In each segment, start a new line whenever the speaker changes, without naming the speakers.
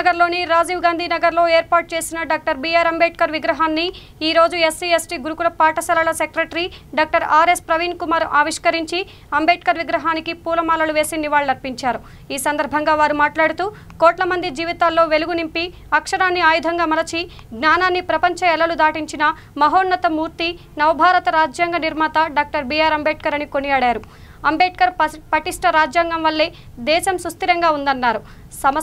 నగర్లోని రాజీవ్ గాంధీ నగర్లో ఏర్పాటు చేసిన డాక్టర్ బిఆర్ అంబేద్కర్ విగ్రహాన్ని ఈ రోజు ఎస్సీ ఎస్టీ గురుకుల పాఠశాలల secretary doctor RS Praveen Kumar ఆవిష్కరించి అంబేద్కర్ విగ్రహానికి పూలమాలలు వేసి నివాళులర్పించారు। ఈ సందర్భంగా వారు మాట్లాడుతూ కోట్ల మంది జీవితాల్లో వెలుగు నింపి అక్షరాన్ని ఆయుధంగా మలచి జ్ఞానాన్ని ప్రపంచ ఎల్లలు దాటించిన మహోన్నత మూర్తి నవభారత రాజ్యాంగ నిర్మాత డాక్టర్ బిఆర్ అంబేద్కర్ అని కొనియాడారు। అంబేద్కర్ పటిష్ట రాజ్యాంగం వల్లే దేశం సుస్థిరంగా ఉందన్నారు।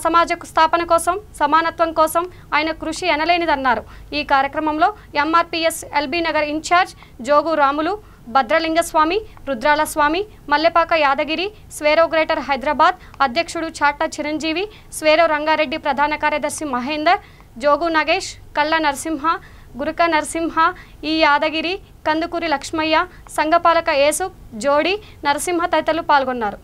సమాజ స్థాపన కోసం సమానత్వం కోసం ఆయన కృషి ఎనలేనిదన్నారు। ఈ కార్యక్రమంలో MRPS LB Nagar incharge Jogu Ramulu, Bhadralingaswamy, Rudrala Swamy, Mallepaka Yadagiri, Swaero greater Hyderabad అధ్యక్షుడు చాటా చిరంజీవి, స్వేరో రంగారెడ్డి ప్రధాన కార్యదర్శి మహేందర్, జోగు నగేష్, కళ్ళ నరసింహ, గురుక నరసింహ, ఈ యాదగిరి, కందుకూరి లక్ష్మయ్య, సంఘపాలక యేసు, జోడి నరసింహ తదితరులు పాల్గొన్నారు।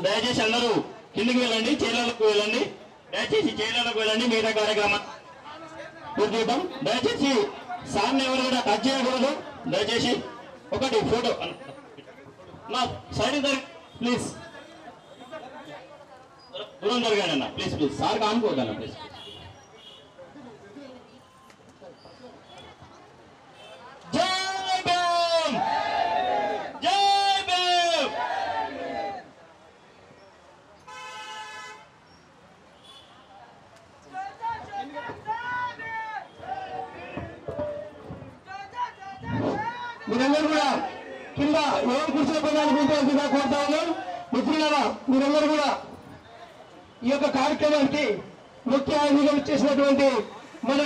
దయచేసి అందరూ కిందికి వెళ్ళండి, చైర్లకు వెళ్ళండి, దయచేసి చైర్లకు వెళ్ళండి, మిగతా కార్యక్రమం పూర్తిద్దాం। దయచేసి సార్ని ఎవరు కూడా టచ్ చేయకూడదు। దయచేసి ఒకటి ఫోటో నా సైడ్ ప్లీజ్, దూరం జరగండి అన్న, ప్లీజ్ ప్లీజ్, సార్ కానుకోవద్దన్న ప్లీజ్।
మీరందరూ కూడా కింద ఎవరు కూర్చోపోయినాన్ని కూర్చోవలసిందిగా కోరుతా ఉన్నాం। మిత్రులారా, మీరందరూ కూడా ఈ యొక్క కార్యక్రమానికి ముఖ్య అతిథిగా ఇచ్చేసినటువంటి మన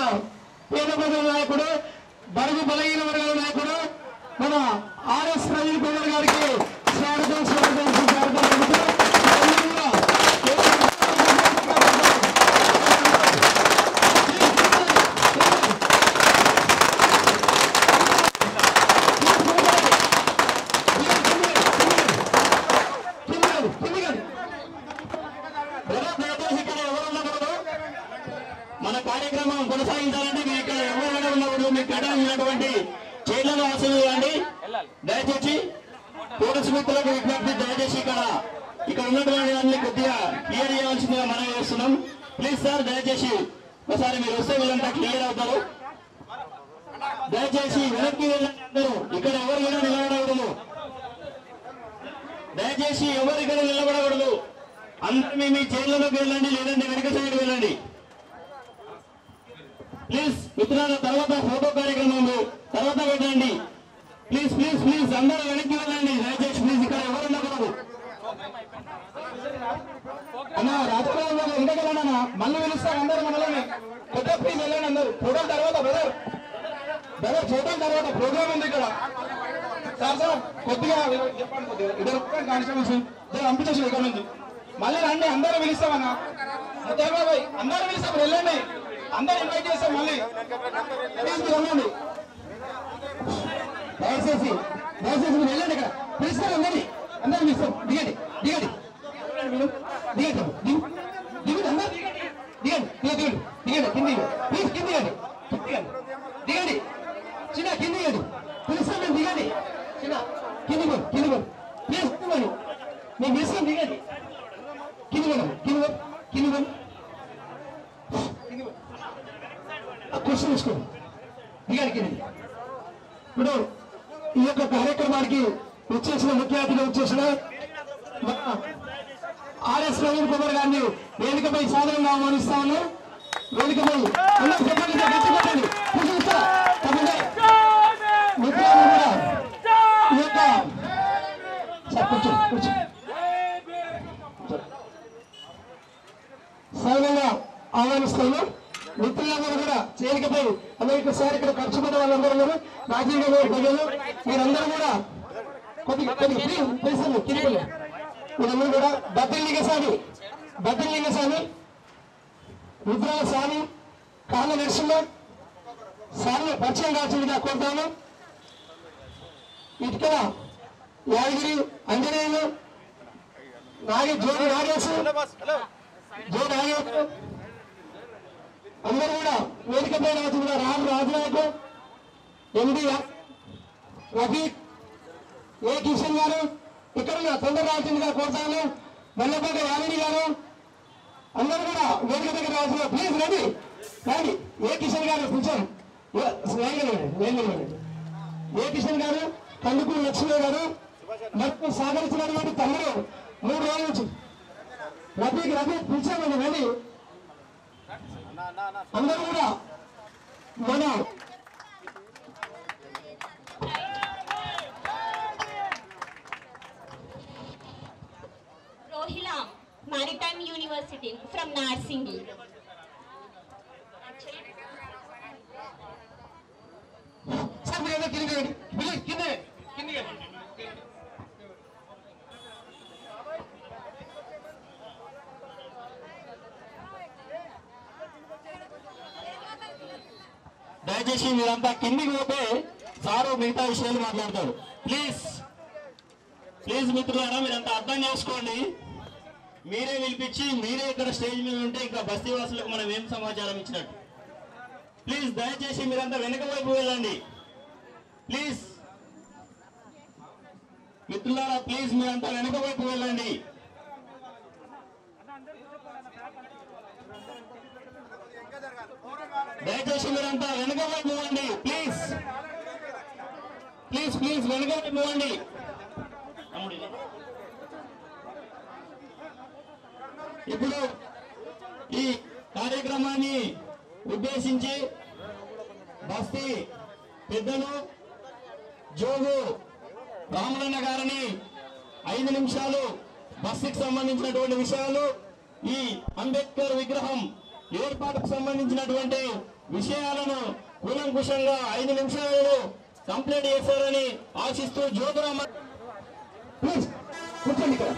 పేద ప్రజల నాయకుడు, బడుగు బలహీన వర్గాల నాయకుడు మన ఆర్ఎస్ ప్రవీణ్ కుమార్ గారికి స్వాగతం స్వాగతం స్వాగతం చెబుతూ
మన కార్యక్రమం కొనసాగించాలంటే మీరు ఇక్కడ ఎవరైనా ఉన్నప్పుడు మీకు ఉన్నటువంటి చైర్లను ఆశీర్వదించండి। దయచేసి పోలీసు మిత్రులకు విజ్ఞప్తి, దయచేసి ఇక్కడ ఉన్నటువంటి అన్ని కొద్దిగా క్లియర్ చేయాల్సిందిగా మనం చేస్తున్నాం। ప్లీజ్ సార్, దయచేసి ఒకసారి మీరు వస్తే వీళ్ళంతా క్లియర్ అవుతారు। దయచేసి వెనక్కి వెళ్ళండి అందరూ, ఇక్కడ ఎవరు కూడా నిలబడకూడదు। దయచేసి ఎవరు ఇక్కడ నిలబడకూడదు, అందరూ మీ చైర్లలోకి వెళ్ళండి, లేదంటే వెనక సైడ్ వెళ్ళండి ప్లీజ్। మిత్రుల తర్వాత ఫోటో కార్యక్రమం తర్వాత పెట్టండి ప్లీజ్ ప్లీజ్ ప్లీజ్, అందరూ వెనక్కి వెళ్ళండి దయచేసి ప్లీజ్, ఇక్కడ ఎవరు ఉండకూడదు
అన్న। రాజకీయాల్లో ఉండగలనా మళ్ళీ పిలుస్తారు అందరూ మనలోనే, కొత్త ప్లీజ్ వెళ్ళండి అందరూ। ఫోటోల తర్వాత బ్రదర్ బ్రదర్ ఫోటోల తర్వాత ప్రోగ్రామ్ ఉంది ఇక్కడ సార్ సార్, కొద్దిగా చెప్పండి, కొద్దిగా ఇద్దరు కానిస్టేబుల్స్ ఇద్దరు పంపించేసి ఇక్కడ నుంచి మళ్ళీ రండి, అందరూ పిలుస్తామన్నా బాబాయ్, అందరూ పిలుస్తాం వెళ్ళండి, అందరూ ఇన్వైట్ చేస్తాం మళ్ళీ ప్లీజ్ మీరు వెళ్ళండి, దయచేసి దయచేసి మీరు వెళ్ళండి, ఇక్కడ పిలుస్తారు అందరినీ, అందరూ పిలుస్తాం, దిగండి దిగండి దిగండి దిగండి అందరూ దిగండి దిగండి దిగండి కింది ప్లీజ్ కింది దిగండి దిగండి దిగండి చిన్న కింది దిగండి పిలుస్తాం మేము, దిగండి చిన్న కింది కింది ప్లీజ్ కింది మేము పిలుస్తాం, దిగండి కింది కింది కింది క్వశ్చన్ తీసుకోండి, దిగాలి కింది। ఇప్పుడు ఈ యొక్క కార్యక్రమానికి వచ్చేసిన ముఖ్య అతిథిగా వచ్చేసిన ఆర్ఎస్ ప్రవీణ్ కుమార్ గారిని వేదికపై సాధారణంగా ఆహ్వానిస్తా ఉన్నాం। వేదికపై ఈ యొక్క సాధారణంగా ఆహ్వానిస్తాము। మిత్రులందరూ కూడా చేరికపై మిగతా వాళ్ళందరూ ఉన్నారు, రాజీవ్ గారు ప్రజలు మీరందరూ కూడా కొద్దిగా తెలుసు తిరిగి మీరందరూ కూడా బద్రిలింగ స్వామి రుద్రాల స్వామి కాళ్ళ నరసింహ స్వామి పరిచయం కాల్సిందిగా కోరుతాను. ఇటుకల యాదగిరి అంజనేయులు జోడి నాగేశ్ అందరూ కూడా వేదికపై రాజుగా రాజునాయకు ఎండి రఫీక్ ఏ కిషన్ గారు ఇక్కడ తొందర రాజుగా కోరుతాను. మల్లపేట యామిని గారు అందరూ కూడా వేదిక దగ్గర రాజుగా ప్లీజ్ రండి ఏ కిషన్ గారు కొంచెం ఏ కిషన్ గారు కందుకూరు లక్ష్మీ గారు మనకు సహకరించినటువంటి తమ్ముడు 3 రోజుల నుంచి రఫీక్ పిలిచామండి రండి అందరూ కూడా మన
Rohila Maritime University from Narsingi.
దయచేసి మీరంతా కిందికి పోతే సారు మిగతా విషయాలు మాట్లాడతారు. ప్లీజ్ మిత్రులారా మీరంతా అర్థం చేసుకోండి. మీరే పిలిపించి మీరే ఇక్కడ స్టేజ్ మీద ఉంటే ఇంకా బస్తీవాసులకు మనం ఏం సమాచారం ఇచ్చినట్టు. ప్లీజ్ దయచేసి మీరంతా వెనక వైపు వెళ్ళండి. ప్లీజ్ మిత్రులారా ప్లీజ్ మీరంతా వెనక వైపు వెళ్ళండి. దయచేసి మీరంతా వెనక వైపు పోవండి. ప్లీజ్ వెనక వైపు పోవండి. ఇప్పుడు ఈ కార్యక్రమాన్ని ఉద్దేశించి బస్తీ పెద్దలు జోగు రాములన్న గారిని 5 నిమిషాలు బస్తీకి సంబంధించినటువంటి విషయాలు, ఈ అంబేద్కర్ విగ్రహం ఏర్పాటుకు సంబంధించినటువంటి విషయాలను కూలంకుషంగా 5 నిమిషాలలో కంప్లీట్ చేశారని ఆశిస్తూ జోగురామ
కూర్చోండి ఇక్కడ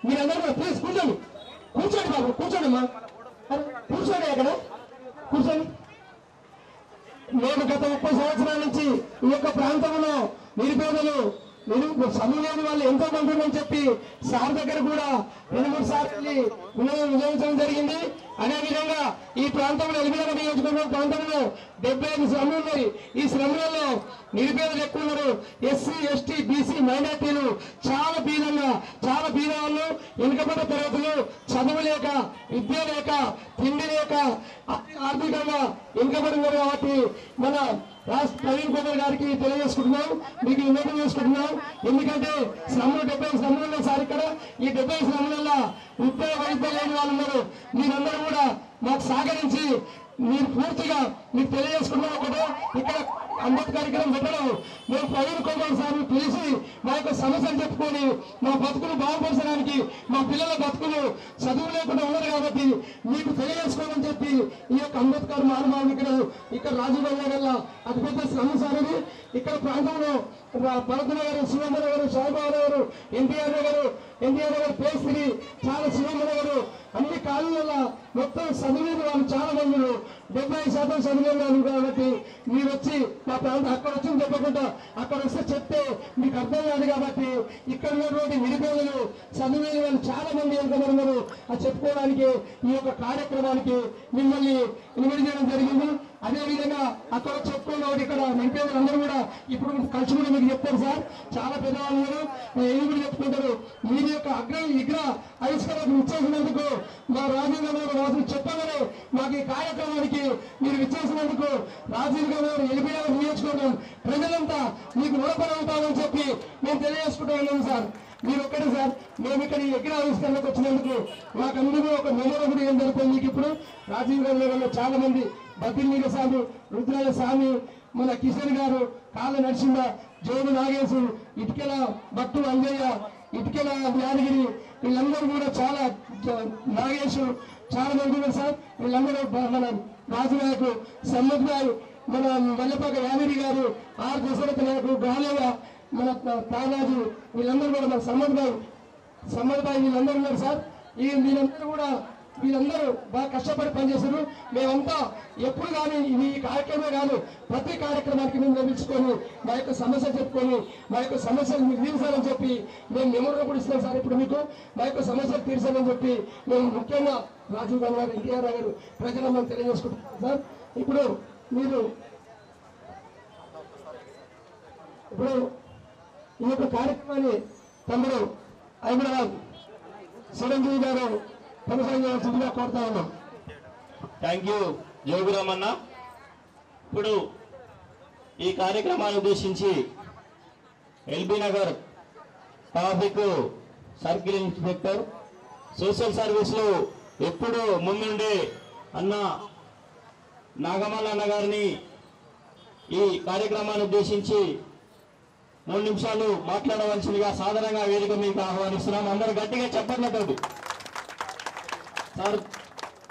మీరందరూ ప్లీజ్ కూర్చోండి బాబు కూర్చోండి కూర్చోండి అక్కడ కూర్చోండి. నేను గత 30 సంవత్సరాల నుంచి ఈ యొక్క ప్రాంతంలో నిరుపేదలు చదువు లేని వాళ్ళు ఎంతో మంది ఉందని చెప్పి సార్ దగ్గర కూడా 2-3 సార్లు వినియోగించడం జరిగింది. అదేవిధంగా ఈ ప్రాంతంలో ఎలిమినగర్ నియోజకవర్గం ప్రాంతంలో 75 శ్రమలు ఉన్నాయి. ఈ శ్రమలలో నిరుపేదలు ఎక్కువ ఉన్నారు. ఎస్సీ ఎస్టీ బీసీ మైనార్టీలు చాలా బీద వాళ్ళు, వెనుకబడ్డ తరగతులు, చదువు లేక విద్య లేక తిండి లేక ఆర్థికంగా వెనుకబడి ఉన్నారు. కాబట్టి మన రాష్ట్ర ప్రవీణ్ కుమార్ గారికి తెలియజేసుకుంటున్నాం, మీకు విన్నపం చేసుకుంటున్నాం. ఎందుకంటే శ్రమలు 70 శ్రమలు ఉన్నాయి సార్. ఇక్కడ ఈ 70 శ్రమలలో ఉద్యోగ వైద్యం లేని వాళ్ళు ఉన్నారు. మీరందరూ కూడా మాకు సహకరించి మీరు పూర్తిగా మీకు తెలియజేసుకున్నాం. ఒకటే ఇక్కడ అంబేద్కర్ కార్యక్రమం పెట్టడం మేము ప్రవీణ్ కుమార్ సార్ని పిలిచి మా యొక్క సమస్యలు చెప్పుకొని మా బతుకులు బాగుపరచడానికి, మా పిల్లల బతుకులు చదువు లేకుండా ఉన్నారు కాబట్టి మీకు తెలియజేసుకోమని చెప్పి ఈ యొక్క అంబేద్కర్ మహానుభావులు ఇక్కడ రాజీవ్ నగర్లో అతిపెద్ద శ్రమ సార్ ఇది. ఇక్కడ ప్రాంతంలో భరత్ నగర్, శివమ్మ నగర్, సాయిబాబా నగర్, ఎన్టీఆర్ నగర్ పేస్త్రి, చాలా శివమ్మ నగర్ అన్ని కాలనీలలో మొత్తం చదివేది వాళ్ళు చాలా మంది 70% చదివేవాళ్ళు. కాబట్టి మీరు వచ్చి మా ప్రాంతం అక్కడ వచ్చి చెప్పకుండా అక్కడ వస్తే చెప్తే మీకు అర్థం కాదు. కాబట్టి ఇక్కడ ఉన్నటువంటి నిరుపేదలు చదివేది వాళ్ళు చాలా మంది ఎంతమంది అది చెప్పుకోవడానికి ఈ యొక్క కార్యక్రమానికి మిమ్మల్ని ఇన్వైట్ చేయడం జరిగింది. అదేవిధంగా అక్కడ చెప్పుకున్నవాడు ఇక్కడ నిరుపేదలు అందరూ కూడా ఇప్పుడు కలిసి కూడా మీకు చెప్తారు సార్. చాలా పెద్దవాళ్ళు ఏమి కూడా చెప్పుకుంటారు. మీరు యొక్క విగ్రహ ఆవిష్కరణకు ఇచ్చేసినందుకు మా రాజీవ్ గాంధీ రాజు చెప్పగానే మాకు ఈ కార్యక్రమానికి మీరు ఇచ్చేసినందుకు రాజీవ్ గాంధీ ఎలిపినగర్ నియోజకవర్గం ప్రజలంతా మీకు రుణపడి ఉంటామని చెప్పి మేము తెలియజేసుకుంటూ ఉన్నాం సార్. మీరు ఒక్కటే సార్, మేము ఇక్కడ ఈ విగ్రహ ఆవిష్కరణకు వచ్చినందుకు మాకందరూ ఒక మెమొరబుల్ ఏం జరుగుతుంది. మీకు ఇప్పుడు రాజీవ్ గాంధీ చాలా మంది బద్రిలింగ స్వామి, రుద్రాల స్వామి, మన కిషన్ గారు, కాళ్ళ నరసింహ, జోడు నాగేశు, ఇటుకెల భట్టు అంజయ్య, ఇటుకెల యాదగిరి వీళ్ళందరూ కూడా చాలా నాగేశు చాలా మంది ఉన్నారు సార్. వీళ్ళందరూ మన రాజునాయకు సమ్మత్ గారు మన వల్లపాక యామిరి గారు, ఆర్ దశరథ నాయకు, గాలేవ, మన తానాజు, వీళ్ళందరూ కూడా మన సమ్మద్ భాయ్ వీళ్ళందరూ ఉన్నారు సార్. వీళ్ళందరూ బాగా కష్టపడి పనిచేశారు. మేమంతా ఎప్పుడు కానీ ఇది కార్యక్రమే కాదు, ప్రతి కార్యక్రమానికి మేము లభించుకొని మా యొక్క సమస్య చెప్పుకొని మా యొక్క సమస్యలు మీకు తీర్చాలని చెప్పి మేము మెమోరియల్ కూడా ఇస్తాం సార్. ఇప్పుడు మీకు మా యొక్క సమస్యలు తీర్చాలని చెప్పి మేము ముఖ్యంగా రాజీవ్ గాంధీ గారు, ఎన్టీఆర్ గారు ప్రజలందరూ తెలియజేసుకుంటున్నాం సార్. ఇప్పుడు ఈ యొక్క కార్యక్రమాన్ని తమ్ముడు హైదరాబాద్ చిరంజీవి గారు కొనసాగించాల్సిందిగా కోరుతా ఉన్నాం.
థ్యాంక్ యూ జోగురామ్ అన్న. ఇప్పుడు ఈ కార్యక్రమాన్ని ఉద్దేశించి LB Nagar traffic circle inspector, social సర్వీస్లో ఎప్పుడు ముందుండే అన్న నాగమల్ల అన్న గారిని ఈ కార్యక్రమాన్ని ఉద్దేశించి 3 నిమిషాలు మాట్లాడవలసిందిగా సాధారణంగా వేదిక మీకు ఆహ్వానిస్తున్నాం. అందరూ గట్టిగా చెప్పట్లేదు సార్.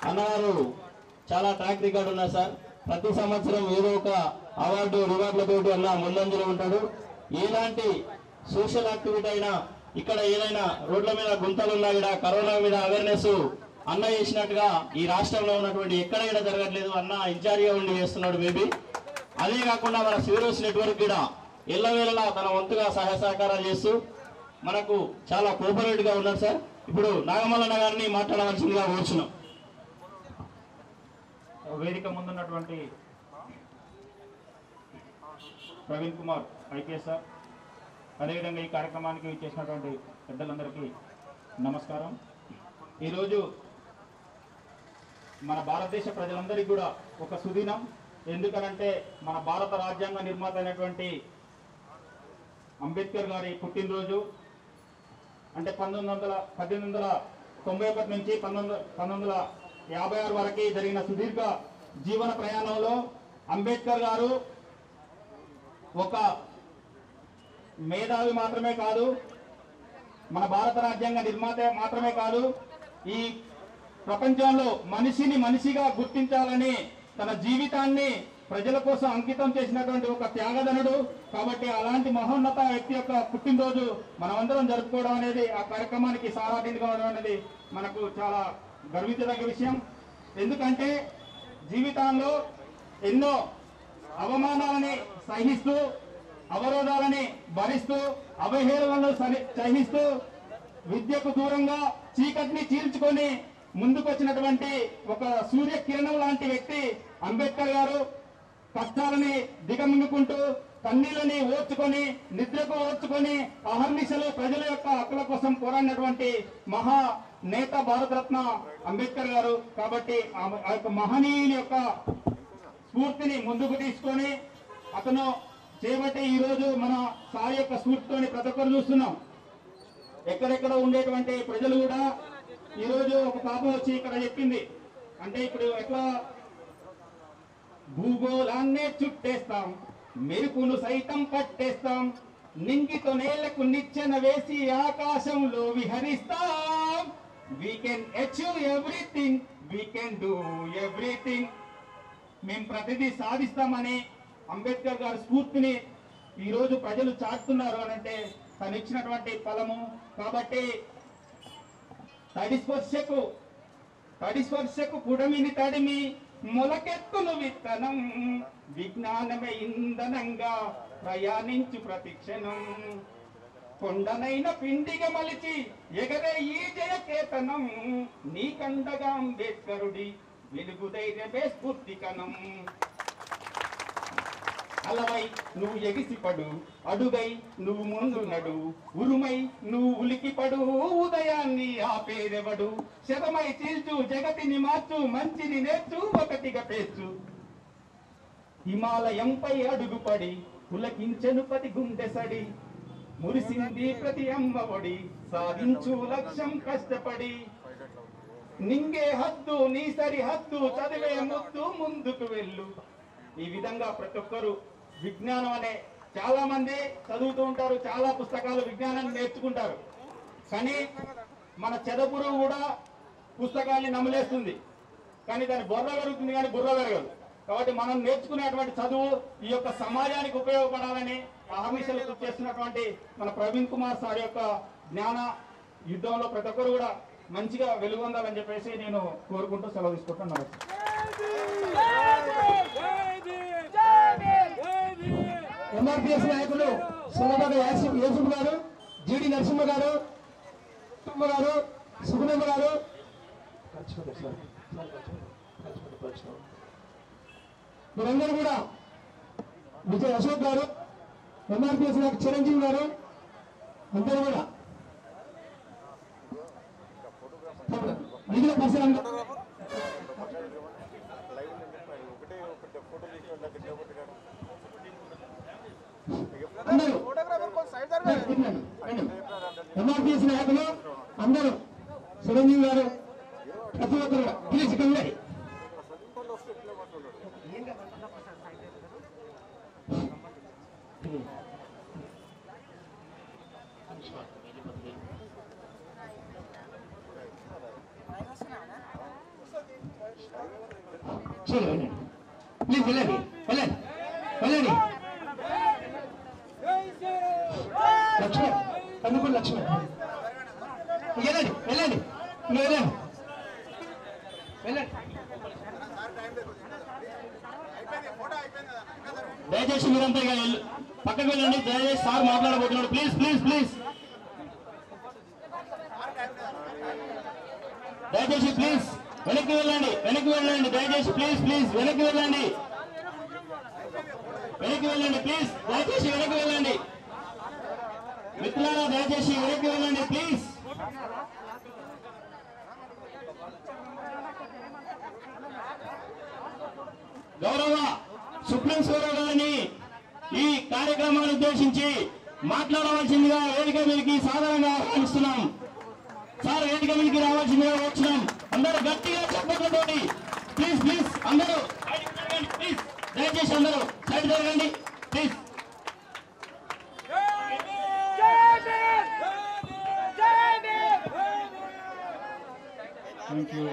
అన్నగారు చాలా ట్రాక్ రికార్డు ఉన్నారు సార్. ప్రతి సంవత్సరం ఏదో ఒక అవార్డు రివార్డులతోటి అన్న ముందంజలో ఉంటాడు. ఎలాంటి సోషల్ యాక్టివిటీ అయినా, ఇక్కడ ఏదైనా రోడ్ల మీద గుంతలున్నా కూడా కరోనా మీద అవేర్నెస్ అన్న చేసినట్టుగా ఈ రాష్ట్రంలో ఉన్నటువంటి ఎక్కడైనా జరగట్లేదు. అన్న ఇన్ఛార్జిగా ఉండి చేస్తున్నాడు మేబీ. అదే కాకుండా మన సివిరోస్ నెట్వర్క్ కూడా ఎల్లవేళలా తన వంతుగా సహాయ సహకారాలు చేస్తూ మనకు చాలా కోఆపరేటివ్గా ఉన్నారు సార్. ఇప్పుడు నాగమల్లన్న గారిని మాట్లాడవలసిందిగా కోరుచున్నాం.
వేదిక ముందున్నటువంటి ప్రవీణ్ కుమార్ ఐపీఎస్ సార్, అదేవిధంగా ఈ కార్యక్రమానికి ఇచ్చేసినటువంటి పెద్దలందరికీ నమస్కారం. ఈరోజు మన భారతదేశ ప్రజలందరికీ కూడా ఒక సుదినం. ఎందుకనంటే మన భారత రాజ్యాంగ నిర్మాత అయినటువంటి అంబేద్కర్ గారి పుట్టినరోజు. అంటే 1891 నుంచి 1956 వరకు జరిగిన సుదీర్ఘ జీవన ప్రయాణంలో అంబేద్కర్ గారు ఒక మేధావి మాత్రమే కాదు, మన భారత రాజ్యాంగ నిర్మాత మాత్రమే కాదు, ఈ ప్రపంచంలో మనిషిని మనిషిగా గుర్తించాలని తన జీవితాన్ని ప్రజల కోసం అంకితం చేసినటువంటి ఒక త్యాగధనుడు. కాబట్టి అలాంటి మహోన్నత వ్యక్తి యొక్క పుట్టినరోజు మనమందరం జరుపుకోవడం అనేది, ఆ కార్యక్రమానికి సారాధీని కావడం అనేది మనకు చాలా గర్వించదగ్గ విషయం. ఎందుకంటే జీవితంలో ఎన్నో అవమానాలని సహిస్తూ, అవరోధాలని భరిస్తూ, అవహేళనలను సహిస్తూ, విద్యకు దూరంగా చీకటిని చీల్చుకొని ముందుకొచ్చినటువంటి ఒక సూర్యకిరణం లాంటి వ్యక్తి అంబేద్కర్ గారు. కష్టాలని దిగమింగుకుంటూ, కన్నీళ్ళని ఓర్చుకొని, నిద్రకు ఓర్చుకొని, అహర్నిశలు ప్రజల యొక్క హక్కుల కోసం పోరాడినటువంటి మహా నేత భారతరత్న అంబేద్కర్ గారు. కాబట్టి ఆ యొక్క మహనీయుని యొక్క స్ఫూర్తిని ముందుకు తీసుకొని అతను చేపట్టి ఈరోజు మన సార్ యొక్క స్ఫూర్తితోని ప్రతి ఒక్కరు చూస్తున్నాం. ఎక్కడెక్కడ ఉండేటువంటి ప్రజలు కూడా ఈరోజు ఒక పాప వచ్చి ఇక్కడ చెప్పింది. అంటే ఇప్పుడు ఎట్లా భూగోళాన్నే చుట్టేస్తాం, మెరుపును సైతం పట్టేస్తాం, నింగితో నేలకు నిచ్చెన వేసి ఆకాశంలో విహరిస్తాం. We can achieve everything, we can do everything. మేము ప్రతిదీ సాధిస్తామని అంబేద్కర్ గారి స్ఫూర్తిని ఈరోజు ప్రజలు చాటుతున్నారు అనంటే తను ఇచ్చినటువంటి ఫలము. కాబట్టి తడి స్పర్శకు పుడమిని తడిమి మొలకెత్తును విత్తనం, విజ్ఞానమే ఇంధనంగా ప్రయాణించు ప్రతిక్షణం, కొండనైన పిండిగా మలిచి ఎగరే ఈ జయకేతనం, నీకండగా అంబేద్కరుడి వెలుగు ధైర్యమే స్ఫూర్తికనం. అలవై నువ్వు ఎగిసిపడు, అడుగై నువ్వు ముందు నడు, ఉరుమై నువ్వు ఉలికిపడు, ఉదయాన్ని ఆపేదెవడు, శతమై చీల్చు జగతిని మార్చు, మంచిని నేర్చు ఒకటిగా పేర్చు. హిమాలయంపై అడుగుపడి పులకించెను ప్రతి గుండెసడి, మురిసింది ప్రతి అమ్మఒడి, సాధించు లక్ష్యం కష్టపడి. నింగే హద్దు నీ సరిహద్దు, చదివే ముద్దు ముందుకు వెళ్ళు. ఈ విధంగా ప్రతి ఒక్కరు విజ్ఞానం అనే చాలా మంది చదువుతూ ఉంటారు, చాలా పుస్తకాలు విజ్ఞానాన్ని నేర్చుకుంటారు. కానీ మన చెదపురుగు కూడా పుస్తకాన్ని నమలేస్తుంది, కానీ దాని బుర్ర పెరుగుతుంది కానీ బుర్ర పెరగదు. కాబట్టి మనం నేర్చుకునేటువంటి చదువు ఈ యొక్క సమాజానికి ఉపయోగపడాలని అహర్నిశలు కృషి చేస్తున్నటువంటి మన ప్రవీణ్ కుమార్ సార్ యొక్క జ్ఞాన యుద్ధంలో ప్రతి ఒక్కరు కూడా మంచిగా వెలుగొందాలని చెప్పేసి నేను కోరుకుంటూ సెలవు తీసుకుంటున్నాను.
ఎంఆర్పిఎస్ నాయకులు సున్నబాబు యేసుపు గారు, జీడి నరసింహ గారు, సుగుణమ్మ గారు, మీరందరూ కూడా విజయ్ అశోక్ గారు, ఎంఆర్పిఎస్ నాయకు చిరంజీవి గారు అందరూ కూడా మిగిలిన పరిసరం అందరూ ఎంఆర్పిఎస్ నాయకులు అందరూ చిరంజీవి గారు ప్రతి ఒక్కరు ప్లీజ్ ఇక్కడ ఉండాలి. ప్లీజ్ వెళ్ళండి వెళ్ళండి వెళ్ళండి. లక్ష్మి అందుకు లక్ష్మి వెళ్ళండి వెళ్ళండి వెళ్ళండి వెళ్ళండి.
దయచేసి మీరంతా పక్కకు వెళ్ళండి. దయచేసి సార్ మాట్లాడబోతున్నాడు. ప్లీజ్ ప్లీజ్ ప్లీజ్ దయచేసి ప్లీజ్ వెనక్కి వెళ్ళండి వెనక్కి వెళ్ళండి. దయచేసి ప్లీజ్ ప్లీజ్ వెనక్కి వెళ్ళండి వెనక్కి వెళ్ళండి. ప్లీజ్ దయచేసి వెనక్కి వెళ్ళండి. మిత్రులారా దయచేసి వెనక్కి వెళ్ళండి ప్లీజ్. గౌరవ సుప్రీం కోర్టు గారిని ఈ కార్యక్రమాన్ని ఉద్దేశించి మాట్లాడవలసిందిగా వేదిక మీదకి సాధారణంగా ఆహ్వానిస్తున్నాం. సార్ వేదిక మీదకి రావాల్సిందిగా వచ్చినాం. అందరూ గట్టిగా చెప్పట్లతోటి ప్లీజ్ ప్లీజ్ అందరూ ప్లీజ్ దయచేసి అందరూ సైడ్ జరగండి ప్లీజ్. Thank you.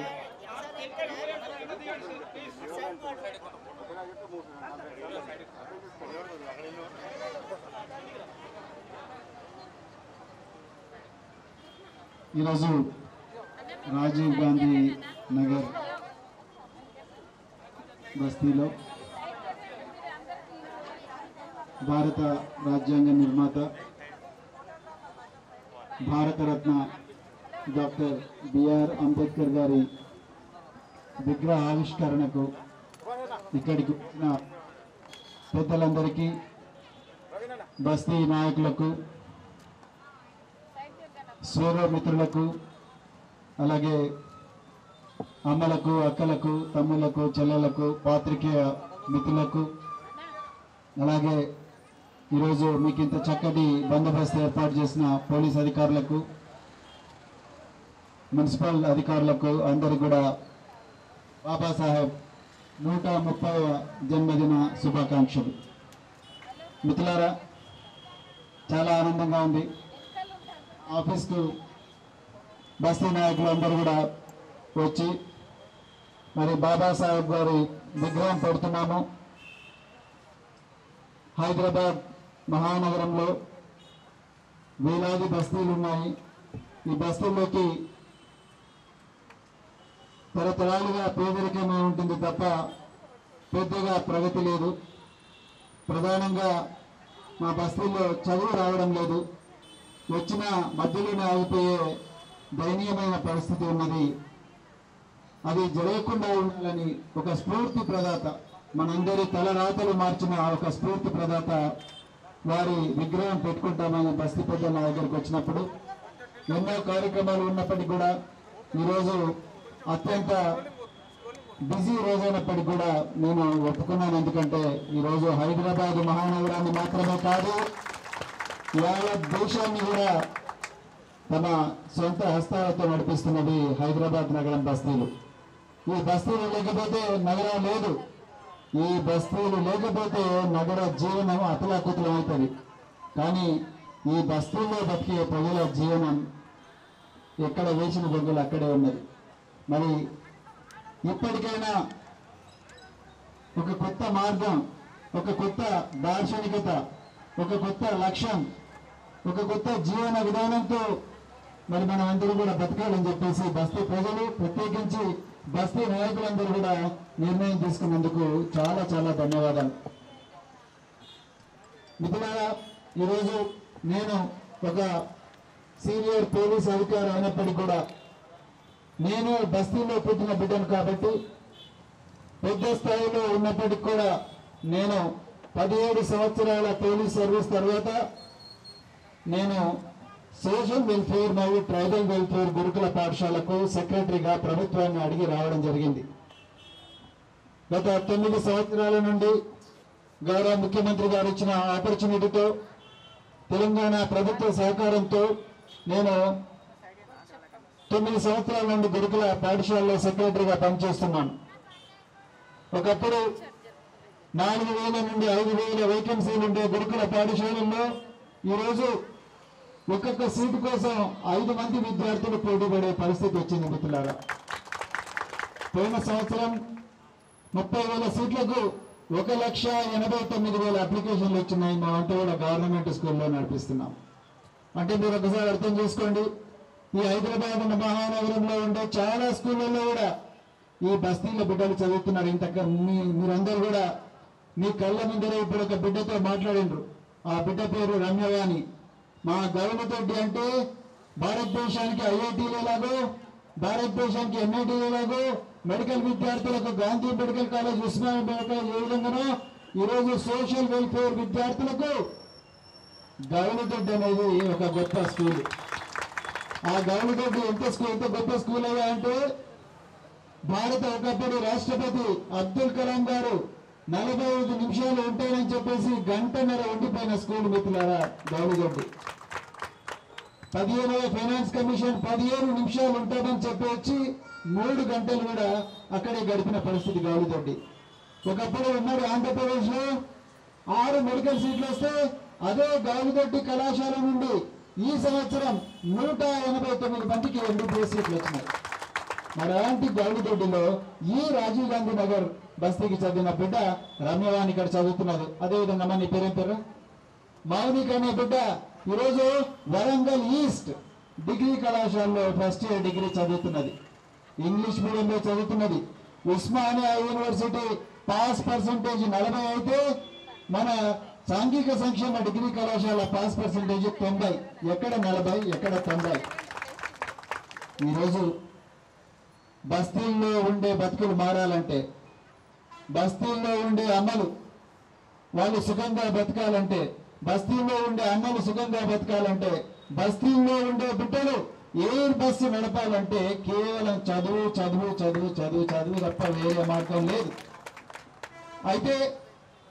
ఈరోజు రాజీవ్ గాంధీ నగర్ బస్తీలో భారత రాజ్యాంగ నిర్మాత భారతరత్న డాక్టర్ బిఆర్ అంబేద్కర్ గారి విగ్రహ ఆవిష్కరణకు ఇక్కడికి వచ్చిన పెద్దలందరికీ, బస్తీ నాయకులకు, సోదర మిత్రులకు, అలాగే అమ్మలకు, అక్కలకు, తమ్ములకు, చెల్లెలకు, పాత్రికేయ మిత్రులకు, అలాగే ఈరోజు మీకు ఇంత చక్కటి బందోబస్తు ఏర్పాటు చేసిన పోలీస్ అధికారులకు, మున్సిపల్ అధికారులకు అందరికీ కూడా బాబాసాహెబ్ 130వ జన్మదిన శుభాకాంక్షలు. మిత్రులారా, చాలా ఆనందంగా ఉంది. ఆఫీస్కు బస్తీ నాయకులు అందరూ కూడా వచ్చి మరి బాబాసాహెబ్ గారి విగ్రహం పెడుతున్నాము. హైదరాబాద్ మహానగరంలో వేలాది బస్తీలు ఉన్నాయి. ఈ బస్తీల్లోకి తరతరాలుగా పేదరికమే ఉంటుంది తప్ప పెద్దగా ప్రగతి లేదు. ప్రధానంగా మా బస్తీల్లో చదువు రావడం లేదు. వచ్చిన మధ్యలోనే ఆగిపోయే దయనీయమైన పరిస్థితి ఉన్నది. అది జరగకుండా ఉండాలని ఒక స్ఫూర్తి ప్రదాత, మనందరి తలరాతలు మార్చిన ఒక స్ఫూర్తి ప్రదాత వారి విగ్రహం పెట్టుకుంటామని బస్తీ పెద్దల దగ్గరికి వచ్చినప్పుడు ఎన్నో కార్యక్రమాలు ఉన్నప్పటికీ కూడా ఈరోజు అత్యంత బిజీ రోజైనప్పటికీ కూడా నేను ఒప్పుకున్నాను. ఎందుకంటే ఈరోజు హైదరాబాద్ మహానగరాన్ని మాత్రమే కాదు, యావత్ దేశాన్ని కూడా తమ సొంత హస్తాలతో నడిపిస్తున్నది హైదరాబాద్ నగరం బస్తీలు. ఈ బస్తీలు లేకపోతే నగరం లేదు. ఈ బస్తీలు లేకపోతే నగర జీవనం అతలాకుతలం అవుతుంది. కానీ ఈ బస్తీల్లో బతికే ప్రజల జీవనం ఎక్కడ వేసిన బొగ్గులు అక్కడే ఉన్నది. మరి ఇప్పటికైనా ఒక కొత్త మార్గం, ఒక కొత్త దార్శనికత, ఒక కొత్త లక్ష్యం, ఒక కొత్త జీవన విధానంతో మరి మనం అందరూ కూడా బతకాలని చెప్పేసి బస్తీ ప్రజలు, ప్రత్యేకించి బస్తీ నాయకులందరూ కూడా నిర్ణయం తీసుకున్నందుకు చాలా చాలా ధన్యవాదాలు. మిత్రులారా, ఈరోజు నేను ఒక సీనియర్ పోలీస్ అధికారి అయినప్పటికీ కూడా నేను బస్తీలో పుట్టిన బిడ్డను కాబట్టి పెద్ద స్థాయిలో ఉన్నప్పటికీ కూడా నేను 17 సంవత్సరాల పోలీస్ సర్వీస్ తర్వాత నేను సోషల్ వెల్ఫేర్ మరియు ట్రైబల్ వెల్ఫేర్ గురుకుల పాఠశాలకు సెక్రటరీగా ప్రభుత్వాన్ని అడిగి రావడం జరిగింది. గత 9 సంవత్సరాల నుండి గౌరవ ముఖ్యమంత్రి గారు ఇచ్చిన ఆపర్చునిటీతో, తెలంగాణ ప్రభుత్వ సహకారంతో నేను 9 సంవత్సరాల నుండి గురుకుల పాఠశాలలో సెక్రటరీగా పనిచేస్తున్నాను. ఒకప్పుడు 4,000 నుండి 5,000 వేకెన్సీలు ఉండే గురుకుల పాఠశాలల్లో ఈరోజు ఒక్కొక్క సీటు కోసం 5 మంది విద్యార్థులు పోటీ పడే పరిస్థితి వచ్చింది. మిత్రులారా, పోయిన సంవత్సరం 30,000 సీట్లకు 1,89,000 అప్లికేషన్లు వచ్చినాయి. మా అంటే కూడా గవర్నమెంట్ స్కూల్లో నడిపిస్తున్నాం. అంటే మీరు ఒకసారి అర్థం చేసుకోండి, ఈ హైదరాబాద్ మహానగరంలో ఉండే చాలా స్కూళ్ళల్లో కూడా ఈ బస్తీల బిడ్డలు చదువుతున్నారు. మీరందరూ కూడా మీ కళ్ళ ముందర ఇప్పుడు ఒక బిడ్డతో మాట్లాడిండ్రు. ఆ బిడ్డ పేరు రమ్యవాణి. మా గౌరవతోటి అంటే భారతదేశానికి ఐఐటీలు ఎలాగో, భారతదేశానికి ఎన్ఐటీలు ఎలాగో, మెడికల్ విద్యార్థులకు Gandhi medical college, Osmania medical college ఏ విధంగానో ఈరోజు సోషల్ వెల్ఫేర్ విద్యార్థులకు గౌరవతోటి అనేది ఒక గొప్ప స్కూల్. ఆ గౌరవతోటి ఎంత గొప్ప స్కూల్ అయ్యా అంటే భారత ఒకప్పుడు రాష్ట్రపతి అబ్దుల్ కలాం గారు 45 నిమిషాలు ఉంటాయని చెప్పేసి గంటన్నర ఉండిపోయిన స్కూల్. మిత్రులారా, గౌరవతోటి 15వ ఫైనాన్స్ కమిషన్ 15 నిమిషాలు ఉంటామని చెప్పి వచ్చి 3 గంటలు కూడా అక్కడే గడిపిన పరిస్థితి గౌరవతోటి. ఒకప్పుడు ఉమ్మడి ఆంధ్రప్రదేశ్ లో 6 మెడికల్ సీట్లు వస్తే అదే గౌరవతోటి కళాశాల నుండి ఈ సంవత్సరం 189 మందికి ఎంబీబీఎస్ సీట్లు వచ్చినాయి. మరి అలాంటి గౌరవతోటిలో ఈ రాజీవ్ గాంధీ నగర్ బస్తీకి చదివిన బిడ్డ రమ్యవాణి ఇక్కడ చదువుతున్నది. అదేవిధంగా మన పేరేం పేరు మౌనిక అనే బిడ్డ ఈరోజు వరంగల్ ఈస్ట్ డిగ్రీ కళాశాలలో ఫస్ట్ ఇయర్ డిగ్రీ చదువుతున్నది. ఇంగ్లీష్ మీడియంలో చదువుతున్నది. ఉస్మానియా యూనివర్సిటీ పాస్ పర్సంటేజ్ 40 అయితే మన సాంఘిక సంక్షేమ డిగ్రీ కళాశాల పాస్ పర్సంటేజ్ 90. ఎక్కడ 40, ఎక్కడ 90. ఈరోజు బస్తీల్లో ఉండే బతుకులు మారాలంటే, బస్తీల్లో ఉండే అమ్మలు వాళ్ళు సుఖంగా బతకాలంటే, బస్తీల్లో ఉండే అమ్మలు సుఖంగా బతకాలంటే, బస్తీల్లో ఉండే బిడ్డలు ఎయిర్ బస్సు నడపాలంటే కేవలం చదువు చదువు చదువు చదువు చదువు తప్ప వేరే మార్గం లేదు. అయితే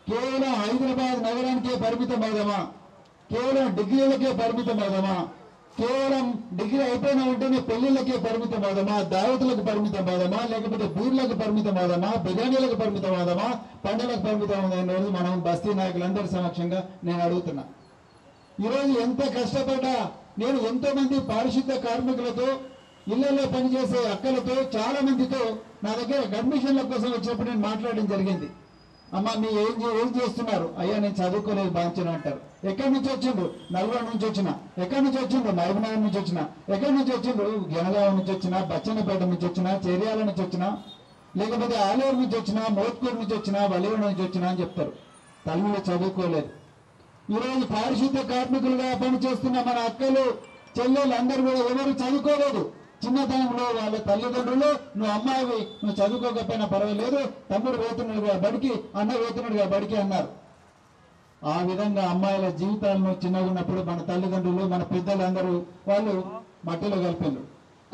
కేవలం హైదరాబాద్ నగరానికే పరిమితం అవుదామా, కేవలం డిగ్రీలకే పరిమితం అవుదామా, కేవలం డిగ్రీ అయిపోయిన వెంటనే పెళ్లిళ్ళకే పరిమితం అవుదామా, దావతులకు పరిమితం అవుదామా, లేకపోతే బీర్లకు పరిమితం అవుదామా, బిర్యానీలకు పరిమితం అవుదామా, పండుగలకు పరిమితం అవుదామనే రోజు మనం బస్తీ నాయకులందరి సమక్షంగా నేను అడుగుతున్నా. ఈరోజు ఎంత కష్టపడ్డా నేను ఎంతో మంది పారిశుద్ధ కార్మికులతో, ఇళ్లలో పనిచేసే అక్కలతో, చాలా మందితో నా దగ్గర అడ్మిషన్ల కోసం వచ్చినప్పుడు నేను మాట్లాడడం జరిగింది. అమ్మ మీ ఏం చేస్తున్నారు? అయ్యా నేను చదువుకోలేదు బాంచను అంటారు. ఎక్కడి నుంచి వచ్చిండ్రు? నల్గొండ నుంచి వచ్చిన. ఎక్కడి నుంచి వచ్చిండ్రు? మహబూబ్నగర్ నుంచి వచ్చిన. ఎక్కడి నుంచి వచ్చిండ్రు? జనగామ నుంచి వచ్చిన, బచ్చన్నపేట నుంచి వచ్చిన, చేర్యాల నుంచి వచ్చిన, లేకపోతే ఆలూరు నుంచి వచ్చిన, మోత్కూరు నుంచి వచ్చిన, వలివడ నుంచి వచ్చిన అని చెప్తారు. తల్లిలో చదువుకోలేదు. ఈరోజు పారిశుద్ధ కార్మికులుగా పనిచేస్తున్న మన అక్కలు, చెల్లెలు అందరూ కూడా ఎవరు చదువుకోలేదు. చిన్నతనంలో వాళ్ళ తల్లిదండ్రులు నువ్వు అమ్మాయివి, నువ్వు చదువుకోకపోయినా పర్వాలేదు, తమ్ముడు పోతున్నాడుగా బడికి, అన్న పోతున్నాడుగా బడికి అన్నారు. ఆ విధంగా అమ్మాయిల జీవితాలను చిన్నగా ఉన్నప్పుడు మన తల్లిదండ్రులు, మన పెద్దలందరూ వాళ్ళు మట్టిలో కలిపిండ్రు.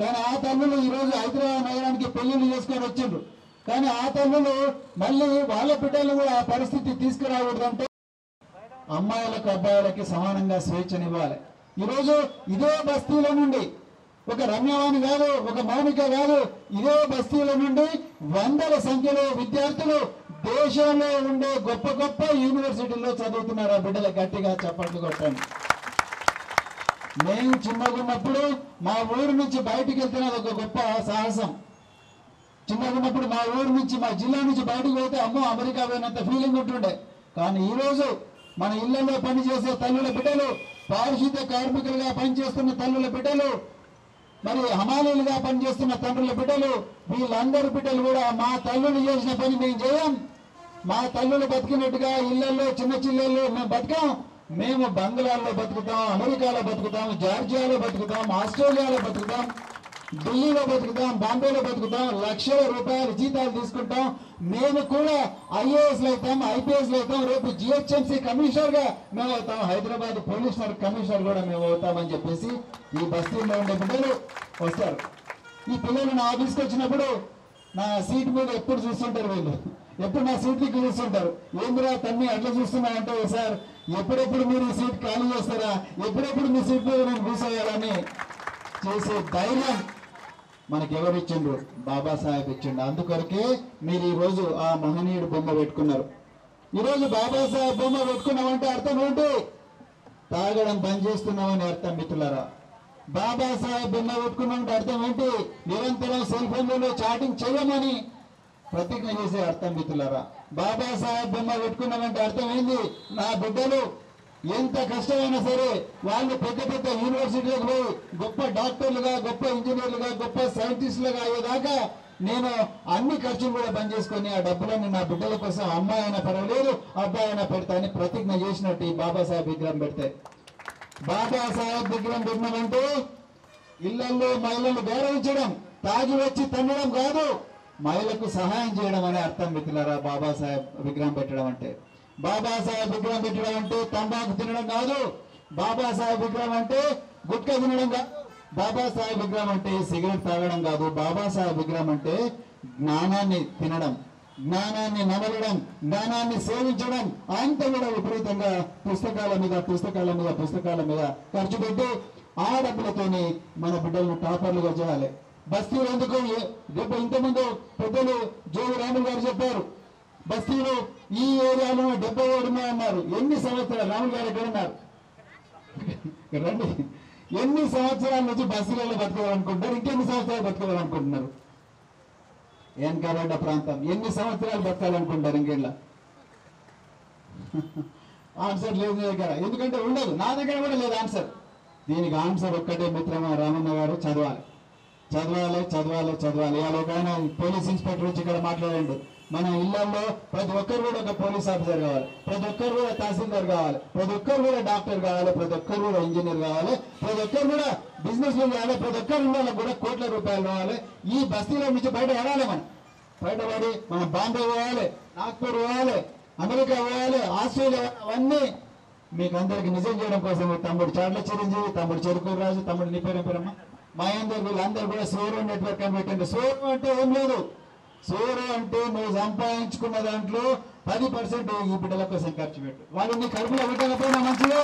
కానీ ఆ తల్లులు ఈరోజు హైదరాబాద్ నగరానికి పెళ్లిళ్ళు చేసుకొని వచ్చిండ్రు. కానీ ఆ తల్లులు మళ్ళీ వాళ్ళ బిడ్డలు కూడా ఆ పరిస్థితి తీసుకురాకూడదంటే అమ్మాయిలకు అబ్బాయిలకి సమానంగా స్వేచ్ఛనివ్వాలి. ఈరోజు ఇదే బస్తీల నుండి ఒక రమ్యవాణి కాదు, ఒక మౌనిక కాదు, ఇదే బస్తీల నుండి వందల సంఖ్యలో విద్యార్థులు దేశంలో ఉండే గొప్ప గొప్ప యూనివర్సిటీల్లో చదువుతున్నారు. ఆ బిడ్డలు గట్టిగా చప్పట్లు కొట్టండి. మేము చిన్నగా ఉన్నప్పుడు మా ఊరు నుంచి బయటికి వెళ్తున్నది ఒక గొప్ప సాహసం. చిన్నగా ఉన్నప్పుడు మా ఊరు నుంచి మా జిల్లా నుంచి బయటకు పోతే అమ్మో అమెరికా పోయినంత ఫీలింగ్ ఉంటుండే. కానీ ఈరోజు మన ఇళ్లలో పనిచేసే తల్లుల బిడ్డలు, పారిశుద్ధ్య కార్మికులుగా పనిచేస్తున్న తల్లుల బిడ్డలు, మరి హమాలీలుగా పనిచేస్తున్న తండ్రుల బిడ్డలు, వీళ్ళందరి బిడ్డలు కూడా మా తల్లులు చేసిన పని మేము చేయం, మా తల్లులు బతికినట్టుగా ఇళ్లలో చిన్న చిల్లల్లో మేము బతకాం, మేము బంగ్లాల్లో బతుకుతాం, అమెరికాలో బతుకుతాం, జార్జియాలో బతుకుతాం, ఆస్ట్రేలియాలో బతుకుతాం, ఢిల్లీలో బతుకుతాం, బాంబేలో బతుకుతాం, లక్షల రూపాయల జీతాలు తీసుకుంటాం, మేము కూడా ఐఏఎస్లు అవుతాం, ఐపీఎస్లు అవుతాం, రేపు జిహెచ్ఎంసీ కమిషనర్ గా మేము అవుతాం, హైదరాబాద్ పోలీస్ కమిషనర్ కూడా మేము అవుతామని చెప్పేసి ఈ బస్తీల్లో ఉండే బిడ్డలు వస్తారు. ఈ పిల్లలు నా ఆఫీస్కి వచ్చినప్పుడు నా సీట్ మీద ఎప్పుడు చూస్తుంటారు, వీళ్ళు ఎప్పుడు నా సీట్ దిక్కు చూస్తుంటారు. ఏందిరా తన్ని అట్లా చూస్తున్నా అంటే, సార్ ఎప్పుడెప్పుడు మీరు ఈ సీట్ ఖాళీ చేస్తారా, ఎప్పుడెప్పుడు మీ సీట్ మీద నేను కూర్చోవాలని చేసే ధైర్యం మనకి ఎవరు ఇచ్చిండ్రు? బాబాసాహెబ్ ఇచ్చిండు. అందుకొరకే మీరు ఈ రోజు ఆ మహనీయుడు బొమ్మ పెట్టుకున్నారు. ఈరోజు బాబాసాహెబ్ బొమ్మ పెట్టుకున్నామంటే అర్థం ఏంటి? తాగడం బంద్ చేస్తున్నామని అర్థం మిత్రులారా. బాబాసాహెబ్ బొమ్మ పెట్టుకున్నామంటే అర్థం ఏంటి? నిరంతరం సెల్ ఫోన్లలో చాటింగ్ చేయమని ప్రతిజ్ఞ చేసే అర్థం మిత్రులారా. బాబాసాహెబ్ బొమ్మ పెట్టుకున్నామంటే అర్థం ఏంది? నా బిడ్డలు ఎంత కష్టమైనా సరే వాళ్ళు పెద్ద పెద్ద యూనివర్సిటీలకు పోయి గొప్ప డాక్టర్లుగా, గొప్ప ఇంజనీర్లుగా, గొప్ప సైంటిస్టులుగా అయ్యేదాకా నేను అన్ని ఖర్చులు కూడా బంద్ చేసుకొని ఆ డబ్బులన్నీ నా బిడ్డల కోసం అమ్మాయి అయినా పర్వాలేదు, అబ్బాయి అయినా పెడతా అని ప్రతిజ్ఞ చేసినట్టు ఈ బాబాసాహెబ్ విగ్రహం పెడితే. బాబాసాహెబ్ విగ్రహం పెట్టినామంటే ఇళ్లలో మహిళలు గౌరవించడం, తాగి వచ్చి తన్నడం కాదు, మహిళలకు సహాయం చేయడం అనే అర్థం మిత్రులారా బాబాసాహెబ్ విగ్రహం పెట్టడం అంటే. బాబాసాహెబ్ విగ్రహం పెట్టడం అంటే తంబాకు తినడం కాదు, బాబాసాహెబ్ విగ్రహం అంటే గుట్కా తినడం కాదు, బాబాసాహెబ్ విగ్రహం అంటే సిగరెట్ తాగడం కాదు, బాబాసాహెబ్ విగ్రహం అంటే జ్ఞానాన్ని తినడం, జ్ఞానాన్ని నమలడం, జ్ఞానాన్ని సేవించడం. అంత కూడా విపరీతంగా పుస్తకాల మీద ఖర్చు పెట్టి ఆ డబ్బులతోని మన బిడ్డలను టాపర్లుగా చేయాలి. బస్తీలు ఎందుకు? రేపు ఇంతకుముందు పెద్దలు జోగి రాములు గారు చెప్పారు, బస్తీలు ఈ ఏరియాలో 77 ఉన్నాయన్నారు. ఎన్ని సంవత్సరాలు? రాములు గారు ఎక్కడ ఉన్నారు? రండి. ఎన్ని సంవత్సరాల నుంచి బస్తీలలో బతకాలనుకుంటున్నారు? ఇంకెన్ని సంవత్సరాలు బతకాలనుకుంటున్నారు? వెనకబడ్డ ప్రాంతం ఎన్ని సంవత్సరాలు బతకాలనుకుంటారు? ఇంకెళ్ళ ఆన్సర్ లేదు దగ్గర, ఎందుకంటే ఉండదు. నా దగ్గర కూడా లేదు ఆన్సర్. దీనికి ఆన్సర్ ఒక్కటే మిత్రమా రామన్న గారు, చదవాలి. ఇవాళ ఒక ఆయన పోలీస్ ఇన్స్పెక్టర్ వచ్చి ఇక్కడ మాట్లాడండి. మన ఇళ్లలో ప్రతి ఒక్కరు కూడా ఒక పోలీస్ ఆఫీసర్ కావాలి, ప్రతి ఒక్కరు కూడా తహసీల్దార్ కావాలి, ప్రతి ఒక్కరు కూడా డాక్టర్ కావాలి, ప్రతి ఒక్కరు కూడా ఇంజనీర్ కావాలి, ప్రతి ఒక్కరు కూడా బిజినెస్ లో కావాలి, ప్రతి ఒక్కరు వాళ్ళకి కూడా కోట్ల రూపాయలు కావాలి. ఈ బస్తీలో నుంచి బయట పడాలి. బయటపడి మనం బాంబే పోవాలి, నాగ్పూర్ పోవాలి, అమెరికా పోవాలి, ఆస్ట్రేలియా, అవన్నీ మీకు అందరికి నిజం చేయడం కోసం తమ్ముడు చాట్ల చిరంజీవి, తమ్ముడు చెరుకూరు రాజు, తమ్ముడు నీ పేరమ్మా మహేందర్, వీళ్ళందరూ కూడా సోరో నెట్వర్క్ అని పెట్టండి. సోరో అంటే ఏం లేదు. సోరో అంటే నువ్వు సంపాదించుకున్న దాంట్లో 10% ఈ బిడ్డల కోసం ఖర్చు పెట్టు. వాళ్ళు నీ కడుపులో పుట్టకపోయినా మంచిదే,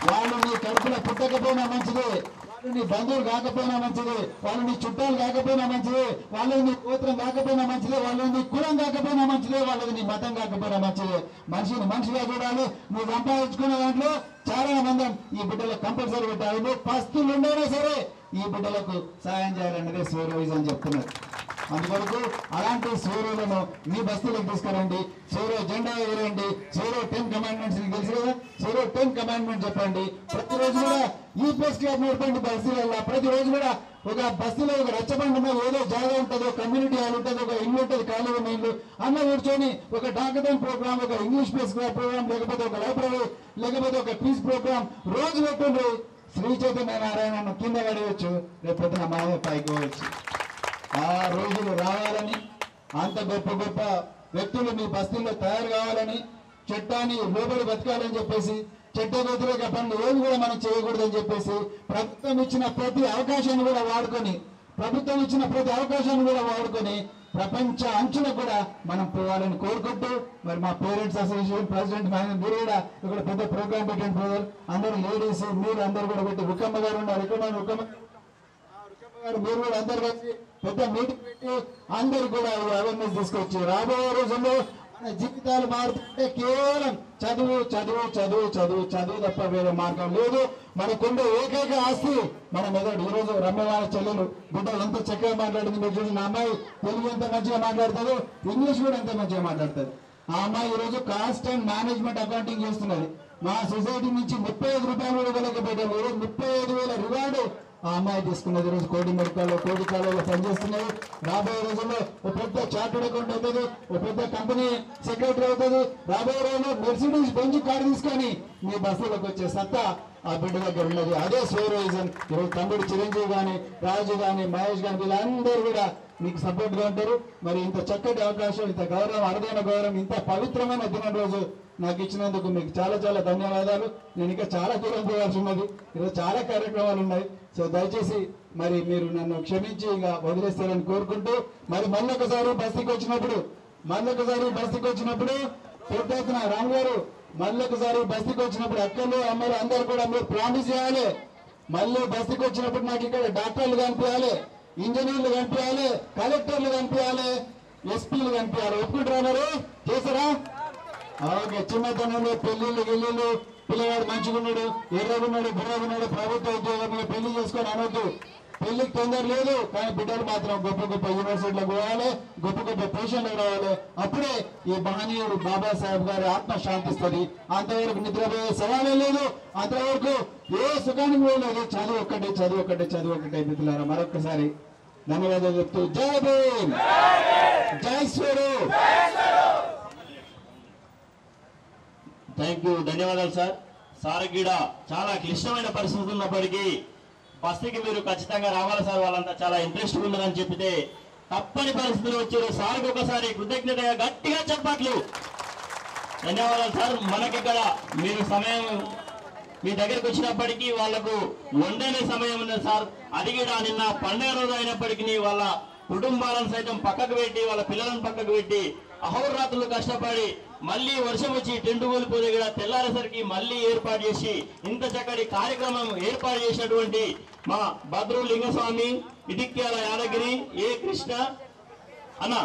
వాళ్ళు నీ కడుపులో పుట్టకపోయినా మంచిదే, వాళ్ళు నీ బంధువులు కాకపోయినా మంచిదే, వాళ్ళు నీ చుట్టాలు కాకపోయినా మంచిదే, వాళ్ళు నీ గోత్రం కాకపోయినా మంచిదే, వాళ్ళు నీ కులం కాకపోయినా మంచిదే, వాళ్ళది నీ మతం కాకపోయినా మంచిదే. మనిషిని మనిషిగా చూడాలి. నువ్వు సంపాదించుకున్న దాంట్లో చాలా మందం ఈ బిడ్డలకు కంపల్సరీ పెట్టాలి. నువ్వు పస్తులు ఉండైనా సరే ఈ బిడ్డలకు సాయం చేయాలన్నదే సోరోయిజం అని చెప్తున్నారు. అందువరకు అలాంటి సోరోలను మీ బస్తీలకు తీసుకురండి, సోరో జెండా ఎగరండి, సోరో 10 కమాండ్మెంట్స్ తెలుసు కదా, సోరో 10 కమాండ్మెంట్ చెప్పండి. ప్రతిరోజు కూడా ఈ ప్రెస్ క్లబ్ నడపండి బస్తీలలో. ప్రతిరోజు కూడా ఒక బస్తీలో ఒక రచ్చబండ మీద ఏదో జాగా ఉంటుందో, కమ్యూనిటీ హాల్ ఉంటుంది, ఒక ఇల్లు ఉంటుంది, ఖాళీ ఉన్న ఇల్లు, అన్న కూర్చొని ఒక డాక్టర్ ప్రోగ్రామ్, ఒక ఇంగ్లీష్ ప్రెస్ ప్రోగ్రామ్, లేకపోతే ఒక లైబ్రరీ, లేకపోతే ఒక క్విజ్ ప్రోగ్రామ్ రోజు పెట్టండి. శ్రీ చైతన్య నారాయణ కింద పడవచ్చు, రేపు పొద్దున మామే పైకి పోవచ్చు. ఆ రోజులు రావాలని, అంత గొప్ప గొప్ప వ్యక్తులు మీ బస్తీల్లో తయారు కావాలని, చట్టాన్ని లోబడి బతకాలని చెప్పేసి, చట్ట వ్యతిరేక పనులు ఏమి కూడా మనం చేయకూడదని చెప్పేసి ప్రభుత్వం ఇచ్చిన ప్రతి అవకాశాన్ని కూడా వాడుకొని ప్రపంచ అంచున కూడా మనం పోవాలని కోరుకుంటూ, మరి మా పేరెంట్స్ అసోసియేషన్ ప్రెసిడెంట్ మీరు కూడా ఇక్కడ పెద్ద ప్రోగ్రామ్ పెట్టండి బ్రదర్. అందరూ లేడీస్ మీరు అందరు కూడా పెట్టి, రుక్కమ్మ గారు ఉన్నారు ఇక్కడ, రుక్కమ్మ గారు మీరు కూడా అందరు కలిసి పెద్ద మీటింగ్ పెట్టి అందరు కూడా అవేర్నెస్ తీసుకొచ్చి రాబోయే రోజుల్లో మన జీవితాలు మారుతుంటే కేవలం చదువు చదువు చదువు చదువు చదువు తప్ప వేరే మార్గం లేదు. మనకుండే ఏకైక ఆస్తి మన మెదడు. ఈరోజు రమ్య వాళ్ళ చెల్లెలు బిడ్డ ఎంత చక్కగా మాట్లాడింది మీరు చూడండి. ఆ అమ్మాయి తెలుగు ఎంత మంచిగా మాట్లాడుతుంది, ఇంగ్లీష్ కూడా ఎంత మంచిగా మాట్లాడుతుంది. ఆ అమ్మాయి ఈరోజు కాస్ట్ అండ్ మేనేజ్మెంట్ అకౌంటింగ్ చేస్తున్నది. మా సొసైటీ నుంచి 35 రూపాయలు ఇవ్వలేకపోయారు. ఈరోజు 35,000 రివార్డు ఆ అమ్మాయి తీసుకున్నది. ఈరోజు కోడి మెడికల్లో కోడి కాలంలో పనిచేస్తున్నది. రాబోయే రోజుల్లో ఒక పెద్ద చార్టెడ్ అకౌంట్ అవుతుంది, ఒక పెద్ద కంపెనీ సెక్రటరీ అవుతుంది. రాబోయే రోజుల్లో మెర్సిడీస్ బెంజ్ కారు తీసుకొని మీ బస్సులకు వచ్చే సత్తా ఆ బిడ్డ దగ్గర ఉన్నది. అదే స్వీరోయిజం. ఈరోజు తమ్ముడు చిరంజీవి కానీ, రాజు కానీ, మహేష్ కానీ వీళ్ళందరూ కూడా మీకు సపోర్ట్ గా ఉంటారు. మరి ఇంత చక్కటి అవకాశం, ఇంత గౌరవం, అరుదైన గౌరవం, ఇంత పవిత్రమైన దినం రోజు నాకు ఇచ్చినందుకు మీకు చాలా చాలా ధన్యవాదాలు. నేను ఇంకా చాలా దూరం పోవాల్సి ఉన్నది. ఈరోజు చాలా కార్యక్రమాలు ఉన్నాయి. సో దయచేసి మరి మీరు నన్ను క్షమించి ఇక వదిలేస్తారని కోరుకుంటూ, మరి మళ్ళొకసారి బస్తీకి వచ్చినప్పుడు పెద్ద ఎత్తున రామ్ గారు మళ్ళొకసారి బస్తీకి వచ్చినప్పుడు అక్కలు అమ్మలు అందరూ కూడా మీరు ప్రామిస్ చేయాలి. మళ్ళీ బస్తీకి వచ్చినప్పుడు నాకు ఇక్కడ డాక్టర్లు కనిపించాలి, ఇంజనీర్లు కనిపించాలి, కలెక్టర్లు కనిపించాలి, ఎస్పీలు కనిపించాలి. ఒప్పుకుంటున్నారు? చేశారా? ఓకే. చిన్నతనంలో పెళ్లిళ్ళు గిల్లిళ్ళు, పిల్లవాడు మంచిగున్నాడు, ఎర్రగున్నాడు, బుర్రగున్నాడు, ప్రభుత్వ ఉద్యోగంలో పెళ్లి చేసుకొని అనొద్దు. పెళ్లికి తొందర లేదు, కానీ బిడ్డలు మాత్రం గొప్ప గొప్ప యూనివర్సిటీలకు పోవాలి, గొప్ప గొప్ప పొజిషన్లకు రావాలి. అప్పుడే ఈ మహనీయుడు బాబాసాహెబ్ గారి ఆత్మ శాంతిస్తుంది. అంతవరకు నిద్రపోయే సవాలే లేదు, అంతవరకు ఏ సుఖానికి పోలేదు. చదువు ఒక్కటే మిత్రులారా. మరొక్కసారి ధన్యవాదాలు చెప్తూ జై భీమ్, జై శ్రీరు.
థ్యాంక్ యూ, ధన్యవాదాలు సార్. సార్ గీడ చాలా క్లిష్టమైన పరిస్థితులు ఉన్నప్పటికీ బస్తీకి మీరు ఖచ్చితంగా రావాలి సార్. వాళ్ళంతా చాలా ఇంట్రెస్ట్ ఉన్నదని చెప్పితే తప్పని పరిస్థితులు వచ్చారు. సార్కి ఒకసారి కృతజ్ఞతగా గట్టిగా చెప్పట్లు. ధన్యవాదాలు సార్. మనకిక్కడ మీరు సమయం మీ దగ్గరికి వచ్చినప్పటికీ వాళ్లకు వండనే సమయం ఉన్నది సార్. అది కూడా నిన్న పండుగ రోజు అయినప్పటికీ వాళ్ళ కుటుంబాలను సైతం పక్కకు పెట్టి, వాళ్ళ పిల్లలను పక్కకు పెట్టి అహోరాత్రులు కష్టపడి మళ్ళీ వర్షం వచ్చి టెంట్ కూలిపోతే కూడా తెల్లారేసరికి మళ్ళీ ఏర్పాటు చేసి ఇంత చక్కటి కార్యక్రమం ఏర్పాటు చేసినటువంటి మా భద్రు లింగస్వామి, ఇటిక్యాల యాదగిరి, ఏ కృష్ణ అన్న,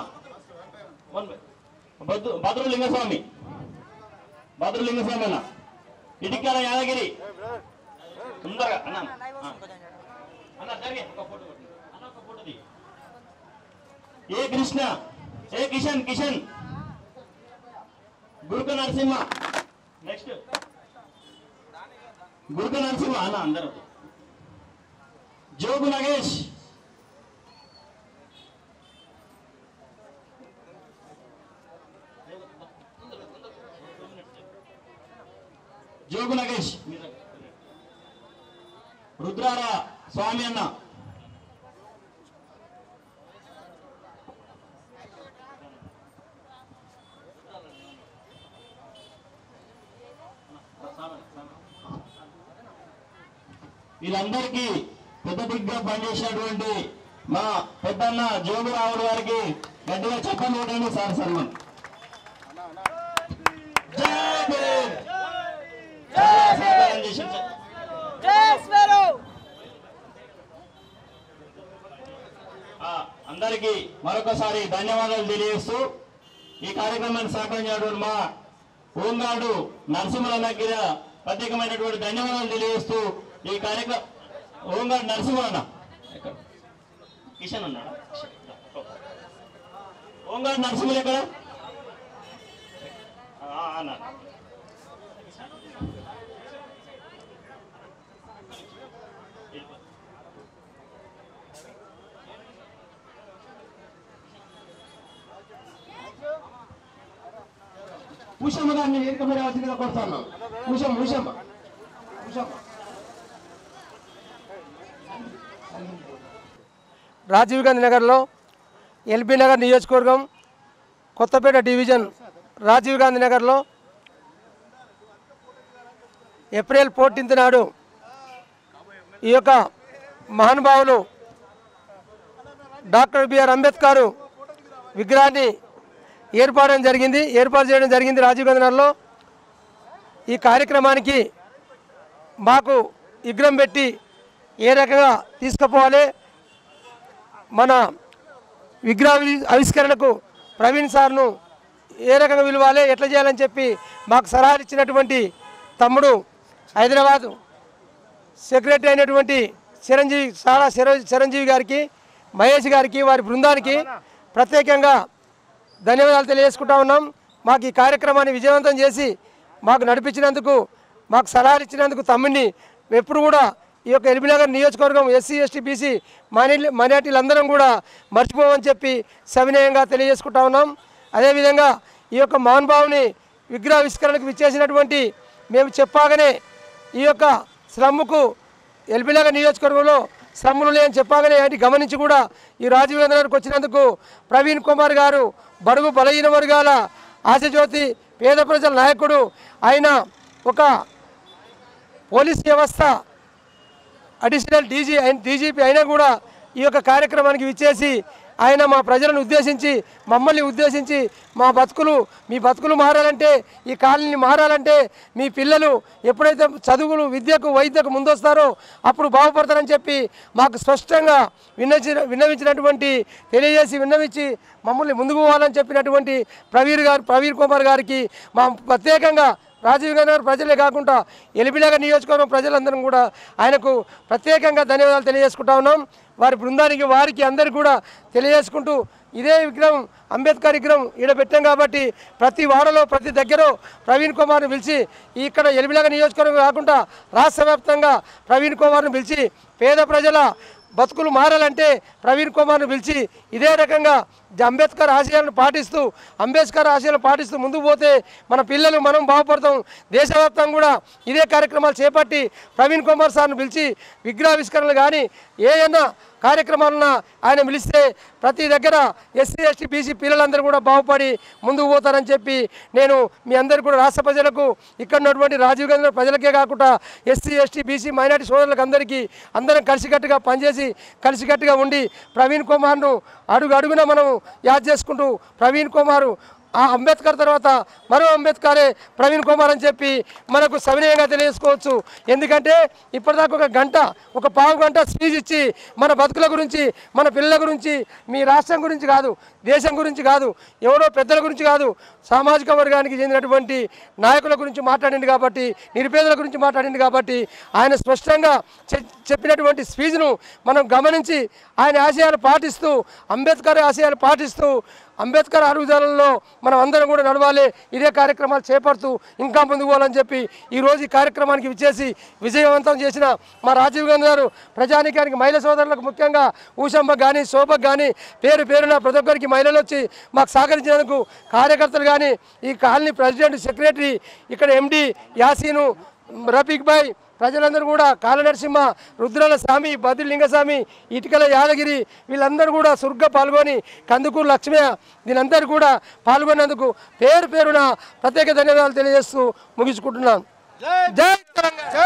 భద్రు లింగస్వామి అన్న, ఇటిక్యాల యాదగిరి తొందరగా అన్న ఏ కృష్ణ, ఏ కిషన్, గురుక నరసింహ, నెక్స్ట్ గురుక నరసింహ అన్న, అందరూ జోగు నగేష్, రుద్రార స్వామి అన్న, వీళ్ళందరికీ పెద్ద దిగ్గా పనిచేసినటువంటి మా పెద్దన్న జోగు రావుడు గారికి గట్టిగా చెప్పండి కొట్టండి సార్. సన్మాన్. అందరికీ మరొకసారి ధన్యవాదాలు తెలియజేస్తూ ఈ కార్యక్రమాన్ని సహకరించినటువంటి మా హోంగార్డు నరసింహన్నకి ప్రత్యేకమైనటువంటి ధన్యవాదాలు తెలియజేస్తూ ఈ కార్యక్రమం హోంగార్డు నరసింహ అన్న, కిషన్ అన్నాడా, హోంగార్డు నరసింహులు ఎక్కడ అన్న,
ఉషమ్మ గారిని వేదిక మీద వచ్చిందిగా కొడతాను. ఉషమ్మ
రాజీవ్ గాంధీ నగర్లో ఎల్బీ నగర్ నియోజకవర్గం కొత్తపేట డివిజన్ రాజీవ్ గాంధీ నగర్లో ఏప్రిల్ 14 నాడు ఈ యొక్క మహానుభావులు డాక్టర్ బిఆర్ అంబేద్కర్ విగ్రహాన్ని ఏర్పాటు చేయడం జరిగింది రాజీవ్ గాంధీ నగర్లో. ఈ కార్యక్రమానికి మాకు విగ్రహం పెట్టి ఏ రకంగా తీసుకుపోవాలి, మన విగ్రహ ఆవిష్కరణకు ప్రవీణ్ సార్ను ఏ రకంగా పిలవాలి, ఎట్లా చేయాలని చెప్పి మాకు సలహాలు ఇచ్చినటువంటి తమ్ముడు హైదరాబాద్ సెక్రటరీ అయినటువంటి చిరంజీవి గారికి, మహేష్ గారికి, వారి బృందానికి ప్రత్యేకంగా ధన్యవాదాలు తెలియజేసుకుంటా ఉన్నాం. మాకు ఈ కార్యక్రమాన్ని విజయవంతం చేసి మాకు నడిపించినందుకు, మాకు సలహాలు ఇచ్చినందుకు తమ్ముడిని ఎప్పుడు కూడా ఈ యొక్క ఎల్బీనగర్ నియోజకవర్గం ఎస్సీ ఎస్టీ బీసీ మైనార్టీలందరం కూడా మర్చిపోమని చెప్పి సవినయంగా తెలియజేసుకుంటా ఉన్నాం. అదేవిధంగా ఈ యొక్క మహానుభావుని విగ్రహావిష్కరణకు విచ్చేసినటువంటి మేము చెప్పాగానే ఈ యొక్క శ్రమకు ఎల్బీనగర్ నియోజకవర్గంలో శ్రమలు లేని చెప్పాగానే అది గమనించి కూడా ఈ రాజీవ్ గాంధీ నగర్కి వచ్చినందుకు ప్రవీణ్ కుమార్ గారు బడుగు బలహీన వర్గాల ఆశజ్యోతి, పేద ప్రజల నాయకుడు, ఆయన ఒక పోలీస్ వ్యవస్థ అడిషనల్ డీజీపీ అయినా కూడా ఈ యొక్క కార్యక్రమానికి విచ్చేసి ఆయన మా ప్రజలను ఉద్దేశించి, మమ్మల్ని ఉద్దేశించి మీ బతుకులు మారాలంటే, ఈ కాలనీ మారాలంటే మీ పిల్లలు ఎప్పుడైతే చదువులు విద్యకు వైద్యకు ముందొస్తారో అప్పుడు బాగుపడతారని చెప్పి మాకు స్పష్టంగా విన్నవించినటువంటి విన్నవించి మమ్మల్ని ముందుకు పోవాలని చెప్పినటువంటి ప్రవీణ్ కుమార్ గారికి మా ప్రత్యేకంగా రాజీవ్ గాంధీ నగర్ ప్రజలే కాకుండా ఎల్బీనగర్ నియోజకవర్గం ప్రజలందరం కూడా ఆయనకు ప్రత్యేకంగా ధన్యవాదాలు తెలియజేసుకుంటా ఉన్నాం. వారి బృందానికి, వారికి అందరికీ కూడా తెలియజేసుకుంటూ ఇదే విగ్రహం అంబేద్కర్ విగ్రహం ఈడ పెట్టాం కాబట్టి ప్రతి వాడలో ప్రతి దగ్గర ప్రవీణ్ కుమార్ని పిలిచి, ఇక్కడ ఎల్బీనగర్ నియోజకవర్గం కాకుండా రాష్ట్ర వ్యాప్తంగా ప్రవీణ్ కుమార్ని పిలిచి పేద ప్రజల బతుకులు మారాలంటే ప్రవీణ్ కుమార్ను పిలిచి ఇదే రకంగా అంబేద్కర్ ఆశయాలను పాటిస్తూ ముందుకు పోతే మన పిల్లలు మనం బాగుపడతాం. దేశవ్యాప్తంగా కూడా ఇదే కార్యక్రమాలు చేపట్టి ప్రవీణ్ కుమార్ సార్ను పిలిచి విగ్రహావిష్కరణలు కానీ ఏదైనా కార్యక్రమాలన్నా ఆయన పిలిస్తే ప్రతి దగ్గర ఎస్సీ ఎస్టీ బీసీ పిల్లలందరూ కూడా బాగుపడి ముందుకు పోతారని చెప్పి నేను మీ అందరికీ కూడా రాష్ట్ర ప్రజలకు, ఇక్కడ ఉన్నటువంటి రాజీవ్ గాంధీ ప్రజలకే కాకుండా ఎస్సీ ఎస్టీ బీసీ మైనార్టీ సోదరులకు అందరం కలిసికట్టుగా పనిచేసి కలిసికట్టుగా ఉండి ప్రవీణ్ కుమార్ను అడుగున మనం యాద్ చేసుకుంటూ ప్రవీణ్ కుమారు ఆ అంబేద్కర్ తర్వాత మరో అంబేద్కరే ప్రవీణ్ కుమార్ అని చెప్పి మనకు సవినయంగా తెలియజేసుకోవచ్చు. ఎందుకంటే ఇప్పటిదాకా ఒక పావు గంట స్పీచ్ ఇచ్చి మన బతుకుల గురించి, మన పిల్లల గురించి, మీ రాష్ట్రం గురించి కాదు, దేశం గురించి కాదు, ఎవరో పెద్దల గురించి కాదు, సామాజిక వర్గానికి చెందినటువంటి నాయకుల గురించి మాట్లాడింది కాబట్టి, నిరుపేదల గురించి మాట్లాడింది కాబట్టి ఆయన స్పష్టంగా చెప్పినటువంటి స్పీచ్ను మనం గమనించి ఆయన ఆశయాలు పాటిస్తూ, అంబేద్కర్ ఆశయాలు పాటిస్తూ అంబేద్కర్ అడుగుజాడల్లో మనం అందరం కూడా నడవాలి. ఇదే కార్యక్రమాలు చేపడుతూ ఇంకా ముందుకు పోవాలని చెప్పి ఈరోజు ఈ కార్యక్రమానికి విచ్చేసి విజయవంతం చేసిన మా రాజీవ్ గాంధీ గారు ప్రజానీకానికి, మహిళా సోదరులకు, ముఖ్యంగా ఊషమ్మకు కానీ శోభకు కానీ పేరున ప్రతి ఒక్కరికి మహిళలు వచ్చి మాకు సహకరించినందుకు కార్యకర్తలు కానీ, ఈ కాలనీ ప్రెసిడెంట్, సెక్రటరీ, ఇక్కడ ఎండి యాసీను, రఫీక్ భాయ్, ప్రజలందరూ కూడా కాలనరసింహ, రుద్రాల స్వామి, బద్రిలింగస్వామి, ఇటుకల యాదగిరి వీళ్ళందరూ కూడా సుర్గా పాల్గొని, కందుకూరు లక్ష్మయ్య దీనందరూ కూడా పాల్గొన్నందుకు పేరున ప్రత్యేక ధన్యవాదాలు తెలియజేస్తూ ముగించుకుంటున్నాను. జై తెలంగాణ.